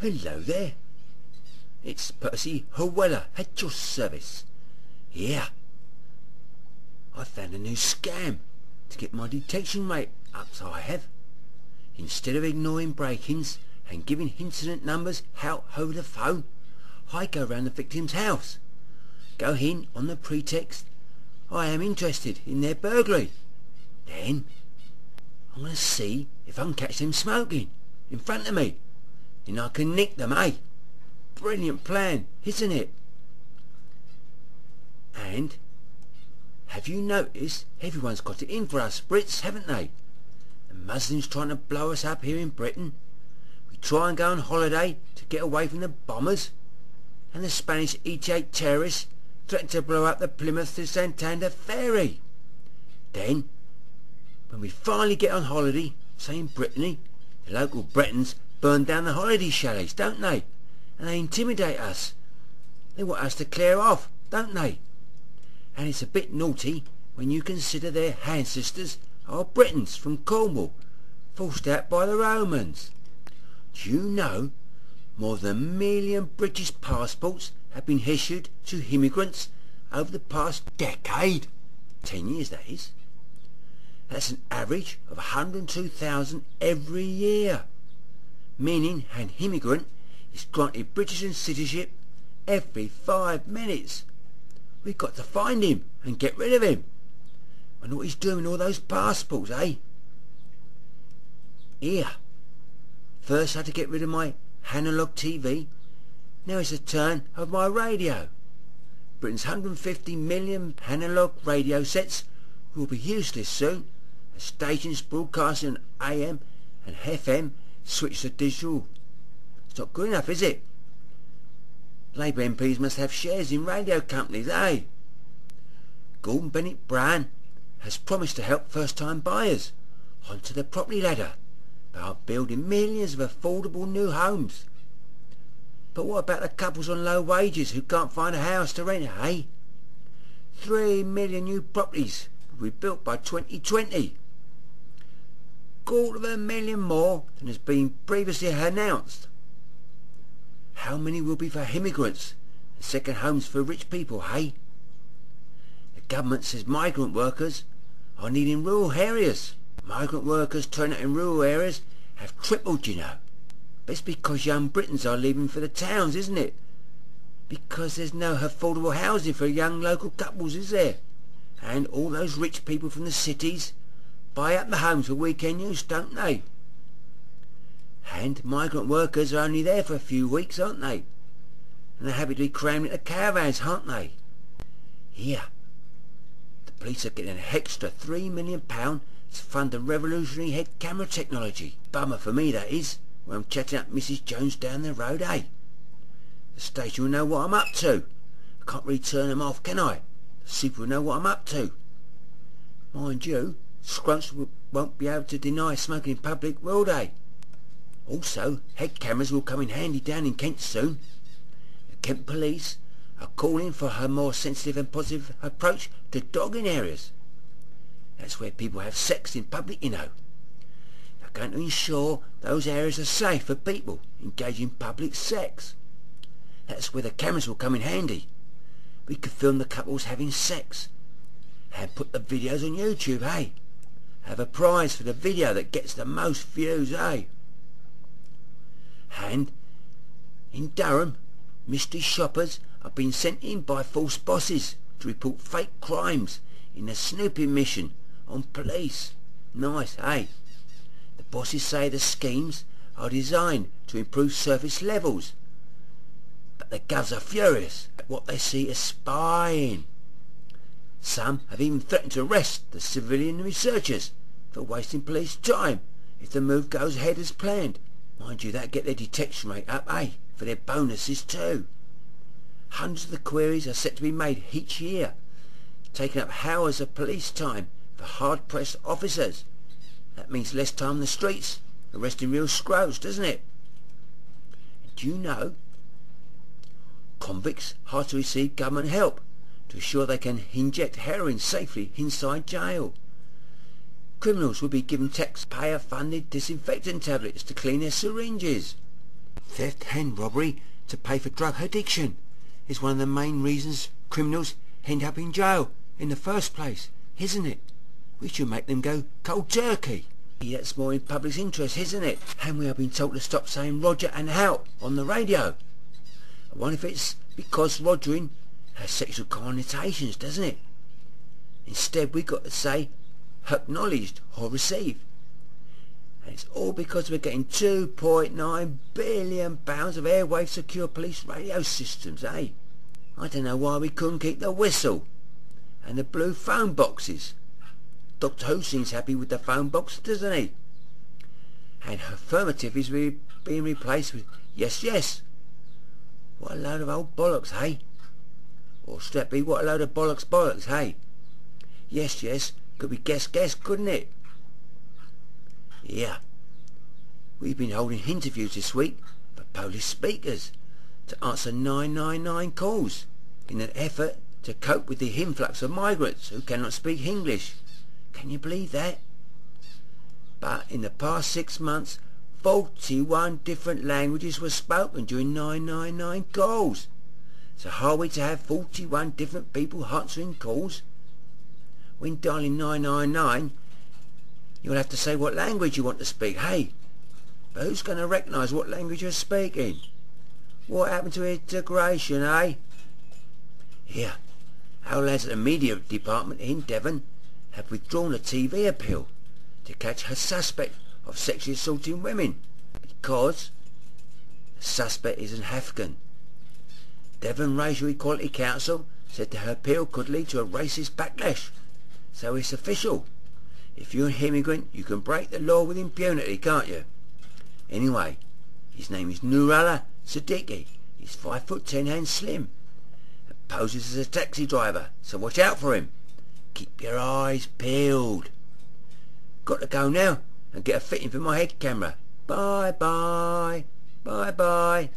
Hello there. It's Percy Weller at your service. Yeah, I found a new scam to get my detection rate up, so I have. Instead of ignoring break-ins and giving incident numbers out over the phone, I go round the victim's house. Go in on the pretext I am interested in their burglary. Then I'm going to see if I can catch them smoking in front of me. Then I can nick them, eh? Brilliant plan, isn't it? And have you noticed everyone's got it in for us Brits, haven't they? The Muslims trying to blow us up here in Britain. We try and go on holiday to get away from the bombers. And the Spanish ET8 terrorists threaten to blow up the Plymouth to Santander ferry. Then, when we finally get on holiday, say in Brittany, the local Bretons burn down the holiday chalets, don't they? And they intimidate us. They want us to clear off, don't they? And it's a bit naughty when you consider their ancestors are Britons from Cornwall, forced out by the Romans. Do you know more than 1 million British passports have been issued to immigrants over the past decade? 10 years, that is. That's an average of 102,000 every year, meaning an immigrant is granted British citizenship every 5 minutes. We've got to find him and get rid of him. I know what he's doing with all those passports, eh? Here. First I had to get rid of my analog TV. Now it's the turn of my radio. Britain's 150 million analog radio sets will be useless soon, as stations broadcasting on AM and FM switch to digital. It's not good enough, is it? Labour MPs must have shares in radio companies, eh? Gordon Bennett Brown has promised to help first-time buyers onto the property ladder by building millions of affordable new homes. But what about the couples on low wages who can't find a house to rent, eh? 3 million new properties will be built by 2020. 250,000 more than has been previously announced. How many will be for immigrants and second homes for rich people, eh? The government says migrant workers are needed in rural areas. Migrant workers turning up in rural areas have tripled, you know. But it's because young Britons are leaving for the towns, isn't it? Because there's no affordable housing for young local couples, is there? And all those rich people from the cities buy up the homes for weekend use, don't they? And migrant workers are only there for a few weeks, aren't they? And they're happy to be crammed into caravans, aren't they? Here, the police are getting an extra £3 million to fund the revolutionary head camera technology. Bummer for me, that is, when I'm chatting up Mrs Jones down the road, eh? The station will know what I'm up to. I can't really turn them off, can I? The super will know what I'm up to. Mind you, Scrunch won't be able to deny smoking in public, will they? Also, head cameras will come in handy down in Kent soon. The Kent police are calling for a more sensitive and positive approach to dogging areas. That's where people have sex in public, you know. They're going to ensure those areas are safe for people engaging in public sex. That's where the cameras will come in handy. We could film the couples having sex and put the videos on YouTube, eh? Have a prize for the video that gets the most views, eh? And in Durham, mystery shoppers are being sent in by false bosses to report fake crimes in a snooping mission on police. Nice, eh? The bosses say the schemes are designed to improve service levels, but the govs are furious at what they see as spying. Some have even threatened to arrest the civilian researchers for wasting police time if the move goes ahead as planned. Mind you, that'll get their detection rate up, eh? For their bonuses too. Hundreds of the queries are set to be made each year, taking up hours of police time for hard-pressed officers. That means less time on the streets, arresting real scroats, doesn't it? And do you know, convicts are to receive government help to ensure they can inject heroin safely inside jail. Criminals will be given taxpayer-funded disinfectant tablets to clean their syringes. Theft and robbery to pay for drug addiction is one of the main reasons criminals end up in jail in the first place, isn't it? We should make them go cold turkey. That's more in public's interest, isn't it? And we have been told to stop saying Roger and Hal on the radio. I wonder if it's because rogering has sexual connotations, doesn't it? Instead we've got to say acknowledged or received. And it's all because we're getting £2.9 billion of airwave secure police radio systems, eh? I don't know why we couldn't keep the whistle and the blue phone boxes. Doctor Who seems happy with the phone box, doesn't he? And affirmative is being replaced with yes, yes. What a load of old bollocks, hey? Or should that be what a load of bollocks, hey? Yes, yes, could be guess, couldn't it? Yeah. We've been holding interviews this week for Polish speakers to answer 999 calls in an effort to cope with the influx of migrants who cannot speak English. Can you believe that? But in the past 6 months, 41 different languages were spoken during 999 calls. So are we to have 41 different people answering calls? When dialing 999, you'll have to say what language you want to speak, hey? But who's going to recognise what language you're speaking? What happened to integration, eh? Here, our lads at the media department in Devon have withdrawn a TV appeal to catch a suspect of sexually assaulting women because the suspect is an Afghan. Devon Racial Equality Council said that her appeal could lead to a racist backlash. So it's official. If you're an immigrant, you can break the law with impunity, can't you? Anyway, his name is Nurullah Siddiqui. He's 5'10" and slim, and poses as a taxi driver, so watch out for him. Keep your eyes peeled. Got to go now and get a fitting for my head camera. Bye bye. Bye bye.